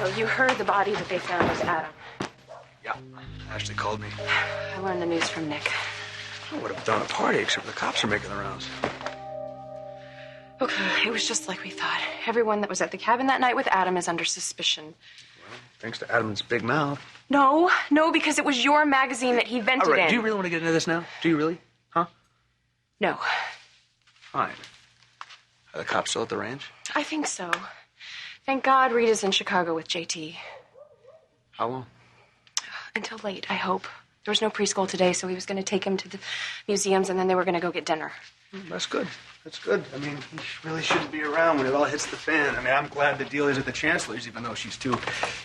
So you heard the body that they found was Adam. Yeah, Ashley called me. I learned the news from Nick. I would have done a party, except the cops are making the rounds. Okay, it was just like we thought. Everyone that was at the cabin that night with Adam is under suspicion. Well, thanks to Adam's big mouth. No, because it was your magazine that he vented All right, in. do you really want to get into this now? Do you really? Huh? No. Fine. Are the cops still at the ranch? I think so. Thank God Rita's in Chicago with JT. How long? Until late, I hope. There was no preschool today, so he was going to take him to the museums, and then they were going to go get dinner. That's good. That's good. I mean, he really shouldn't be around when it all hits the fan. I mean, I'm glad the deal is at the Chancellor's, even though she's too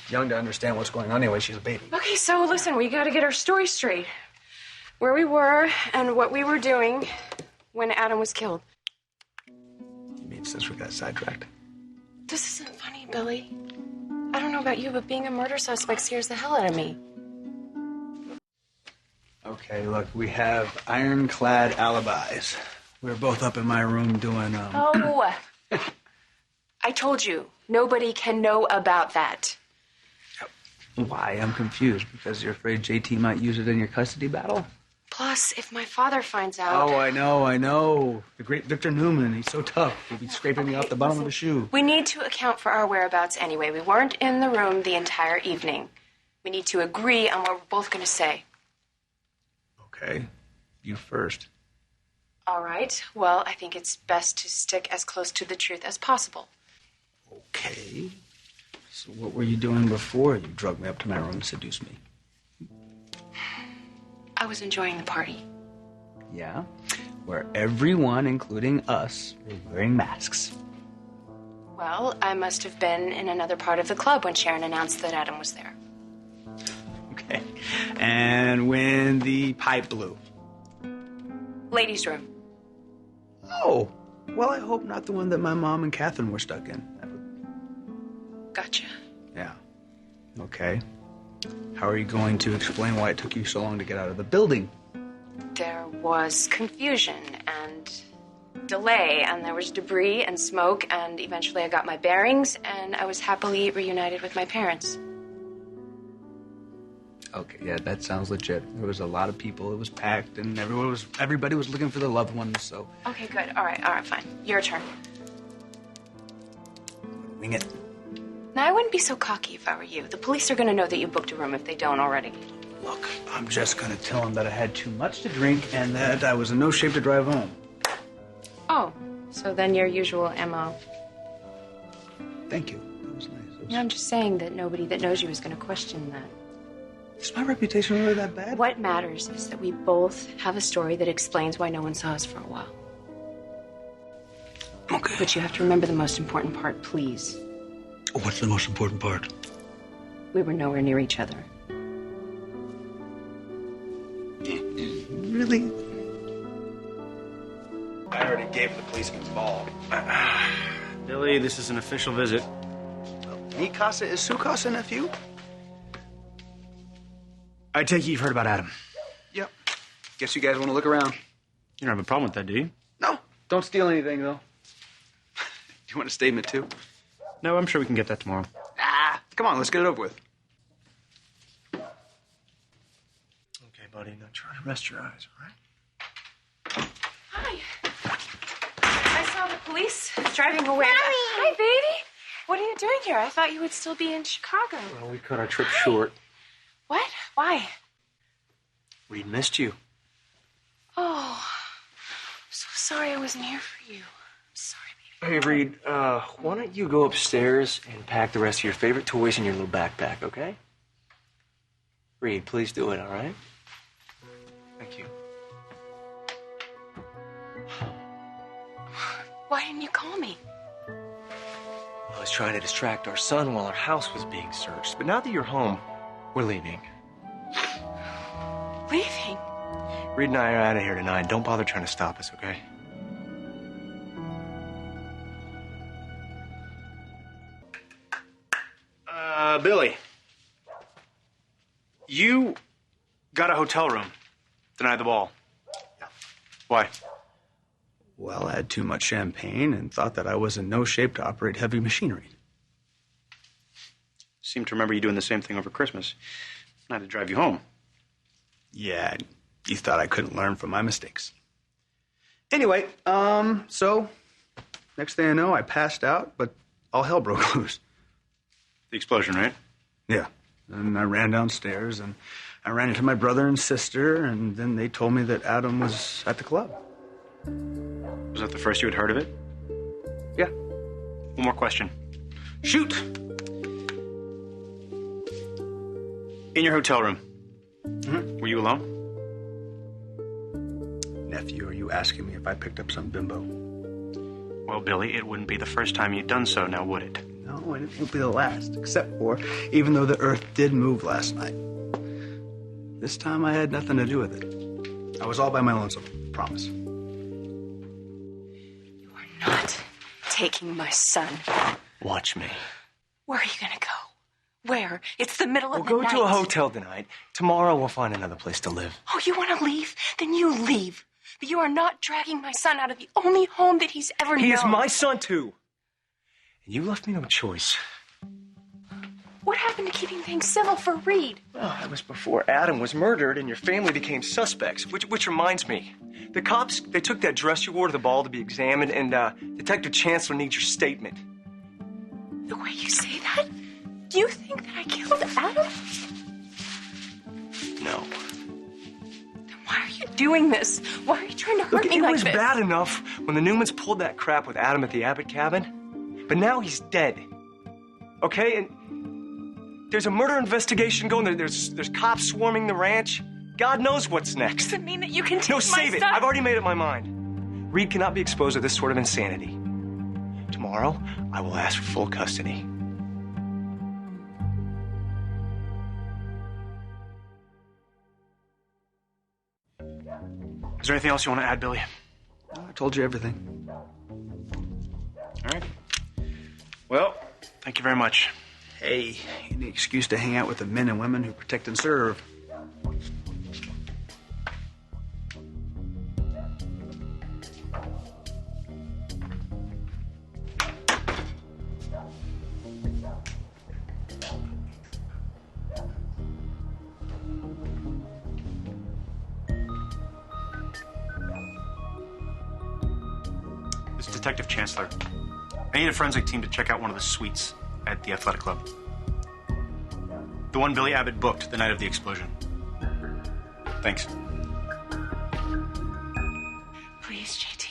young to understand what's going on anyway. She's a baby. Okay, so listen, we got to get our story straight. Where we were and what we were doing when Adam was killed. You mean since we got sidetracked? This isn't funny, Billy. I don't know about you, but being a murder suspect scares the hell out of me. Okay, look, we have ironclad alibis. We were both up in my room doing, Oh, I told you, nobody can know about that. Why? I'm confused. Because you're afraid JT might use it in your custody battle? Plus, if my father finds out... Oh, I know. The great Victor Newman, he's so tough. He'll be scraping me off the bottom of the shoe. We need to account for our whereabouts anyway. We weren't in the room the entire evening. We need to agree on what we're both going to say. Okay, you first. All right. Well, I think it's best to stick as close to the truth as possible. Okay. So what were you doing before you drugged me up to my room and seduced me? I was enjoying the party. Yeah? Where everyone, including us, were wearing masks. Well, I must have been in another part of the club when Sharon announced that Adam was there. Okay. And when the pipe blew? Ladies' room. Oh. Well, I hope not the one that my mom and Catherine were stuck in. Gotcha. Yeah. Okay. How are you going to explain why it took you so long to get out of the building? There was confusion and delay, and there was debris and smoke, and eventually I got my bearings, and I was happily reunited with my parents. Okay, yeah, that sounds legit. There was a lot of people. It was packed, and everybody was looking for their loved ones, so... Okay, good. All right, fine. Your turn. Wing it. Now, I wouldn't be so cocky if I were you. The police are going to know that you booked a room if they don't already. Look, I'm just going to tell them that I had too much to drink and that I was in no shape to drive home. Oh, so then your usual M.O. Thank you. That was nice. I'm just saying that nobody that knows you is going to question that. Is my reputation really that bad? What matters is that we both have a story that explains why no one saw us for a while. Okay. But you have to remember the most important part, please. What's the most important part? We were nowhere near each other. Really? I already gave the policeman's ball. Billy, this is an official visit. Mi casa is su casa, nephew? I take it you've heard about Adam. Yep. Guess you guys want to look around. You don't have a problem with that, do you? No. Don't steal anything, though. Do you want a statement, too? No, I'm sure we can get that tomorrow. Come on, let's get it over with. Okay, buddy, now try to rest your eyes, all right? Hi. I saw the police driving away. Mommy! Hi, baby. What are you doing here? I thought you would still be in Chicago. Well, we cut our trip short. What? Why? Reed missed you. Oh, I'm so sorry I wasn't here for you. I'm sorry, baby. Hey, Reed, why don't you go upstairs and pack the rest of your favorite toys in your little backpack, okay? Reed, please do it, all right? Thank you. Why didn't you call me? I was trying to distract our son while our house was being searched. But now that you're home, we're leaving. Leaving? Reed and I are out of here tonight. Don't bother trying to stop us, okay? Billy. You got a hotel room the night of the ball. Why? Well, I had too much champagne and thought that I was in no shape to operate heavy machinery. seem to remember you doing the same thing over Christmas. I had to drive you home. Yeah, you thought I couldn't learn from my mistakes. Anyway, so next thing I know, I passed out, but all hell broke loose. The explosion, right? Yeah. And I ran downstairs, and I ran into my brother and sister, and then they told me that Adam was at the club. Was that the first you had heard of it? Yeah. One more question. Shoot! In your hotel room, were you alone? Nephew, are you asking me if I picked up some bimbo? Well, Billy, it wouldn't be the first time you'd done so, now would it? No, and it won't be the last, except for even though the earth did move last night. This time I had nothing to do with it. I was all by my lonesome, promise. You are not taking my son. Watch me. Where are you gonna go? Where? It's the middle of We'll the go night. to a hotel tonight. Tomorrow we'll find another place to live. Oh, you want to leave? Then you leave. But you are not dragging my son out of the only home that he's ever known. He is my son, too. And you left me no choice. What happened to keeping things civil for Reed? Well, that was before Adam was murdered and your family became suspects. Which reminds me, the cops, they took that dress you wore to the ball to be examined, and Detective Chancellor needs your statement. The way you say that? Do you think that I killed Adam? No. Then why are you doing this? Why are you trying to hurt me it like was this? bad enough when the Newmans pulled that crap with Adam at the Abbott cabin, but now he's dead. Okay, and there's a murder investigation going. There's cops swarming the ranch. God knows what's next. Does it mean that you can take No, my save it. son? I've already made up my mind. Reed cannot be exposed to this sort of insanity. Tomorrow, I will ask for full custody. Is there anything else you want to add, Billy? I told you everything. All right. Well, thank you very much. Hey, any excuse to hang out with the men and women who protect and serve. This is Detective Chancellor. I need a forensic team to check out one of the suites at the athletic club. The one Billy Abbott booked the night of the explosion. Thanks. Please, JT.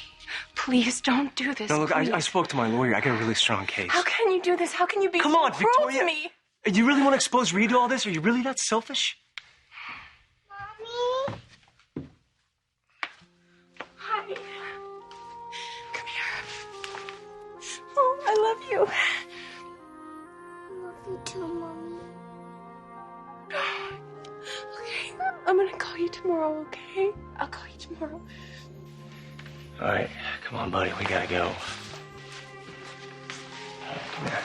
Please don't do this. No, look, I please. spoke to my lawyer. I got a really strong case. How can you do this? How can you be Come so on, cruel Victoria. to me? You really want to expose Reed to all this? Are you really that selfish? Mommy? Hi. Come here. Oh, I love you. I love you too, Mommy. Okay, I'm gonna call you tomorrow, okay? I'll call you tomorrow. All right, come on, buddy. We gotta go. All right, come here.